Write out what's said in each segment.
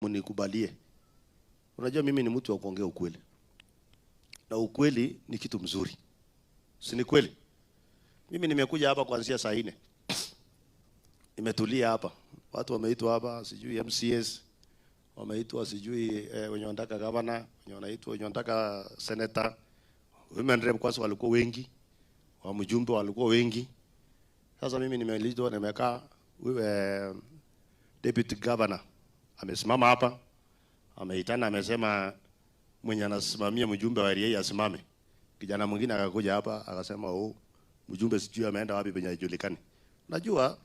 Mnikubalie. Unajua mimi ni mtu wa kuongea ukweli. Na ukweli ni kitu mzuri. Si ni kweli? Mimi nimekuja hapa kuanzia saa 4. Nimetulia hapa. Watu wameitwa hapa, sijui MCS, wameitwa sijui wenye wanataka governor, wenye wanaitwa wenye wanataka senator. Women rep kwanza walikuwa wengi. Wa mjumbe walikuwa wengi. Sasa mimi nimeulizwa nimekaa deputy governor amesimama hapa, ameitana amesema mwenye anasimamia mjumbe wa area asimame. Kijana mwingine akakuja hapa akasema mjumbe sijui ameenda wapi penye haijulikani. Najua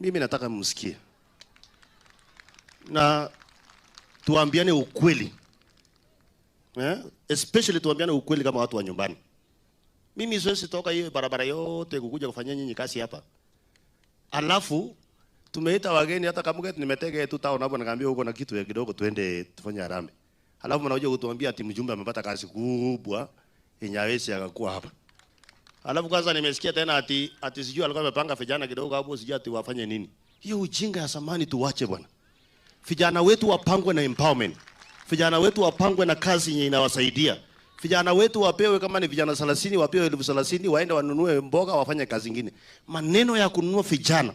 mimi nataka msikie. Na tuambiane ukweli. Especially tuambiane ukweli kama watu wa nyumbani. Mimi siwezi toka hiyo barabara yote kukuja kufanya nyinyi kazi hapa. Alafu tumeita wageni hata kama nimetega tu town hapo nikamwambia huko na kitu ya kidogo twende tufanye harambee. Alafu mnakuja kutuambia ati mjumbe amepata kazi kubwa yenye hawezi akakuwa hapa. Alafu kwanza nimesikia tena ati sijui alikuwa amepanga vijana kidogo hapo sijui ati wafanye nini. Hiyo ujinga ya samani tuwache bwana. Vijana wetu wapangwe na empowerment. Vijana wetu wapangwe na kazi yenye inawasaidia. Vijana wetu wapewe kama ni vijana 30 wapewe 30,000 waende wanunue mboga wafanye kazi nyingine. Maneno ya kununua vijana.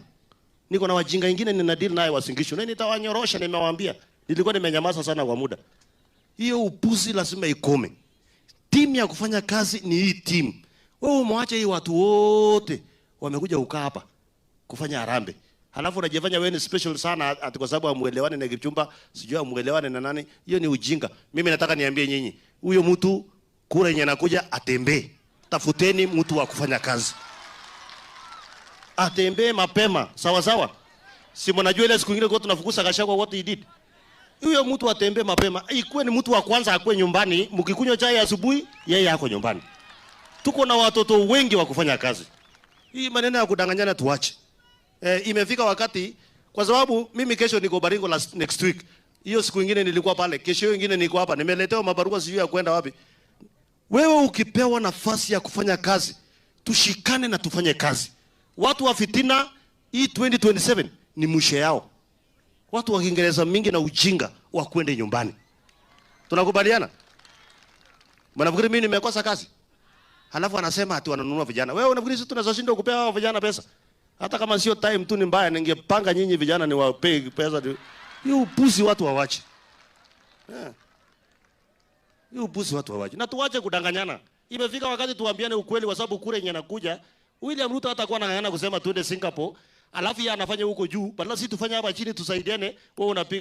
Niko na wajinga wengine nina deal naye wasingisho. Na nitawanyorosha nimewaambia. Nilikuwa nimenyamaza sana kwa muda. Hiyo upuzi lazima ikome. Timu ya kufanya kazi ni hii timu. Wewe umwache hii watu wote wamekuja ukaa hapa kufanya harambee. Halafu unajifanya wewe ni special sana ati kwa sababu amuelewane na Kipchumba, sijui amuelewane na nani. Hiyo ni ujinga. Mimi nataka niambie nyinyi, huyo mtu kura yenye anakuja atembee. Tafuteni mtu wa kufanya kazi. Atembee mapema, sawa sawa. Si mnajua ile siku nyingine kwa tunafukuza Gachagua what he did. Huyo mtu atembee mapema. Ikuwe ni mtu wa kwanza akue nyumbani, mkikunywa chai asubuhi, yeye yako nyumbani. Tuko na watoto wengi wa kufanya kazi. Hii maneno ya kudanganyana tuache. Imefika wakati kwa sababu mimi kesho niko Baringo next week. Hiyo siku nyingine nilikuwa pale, kesho nyingine niko hapa. Nimeletewa mabarua sijui ya kwenda wapi. Wewe ukipewa nafasi ya kufanya kazi, tushikane na tufanye kazi. Watu wa fitina hii 2027 ni mwisho yao. Watu wa Kiingereza mingi na ujinga wa kwenda nyumbani. Tunakubaliana? Mnafikiri mimi nimekosa kazi? Halafu anasema ati wananunua vijana. Wewe unafikiri sisi tunazoshinda kupea hao vijana pesa? Hata kama sio time tu ni mbaya ningepanga nyinyi vijana ni wapee pesa. Hiyo upuzi watu wawache. Hiyo upuzi watu wawache. Na tuache kudanganyana. Imefika wakati tuambiane ukweli kwa sababu kule yenye inakuja William Ruto hatakuwa anang'ang'ana kusema tuende Singapore, alafu yeye anafanya huko juu. Badala sisi tufanye hapa chini tusaidiane, wewe unapiga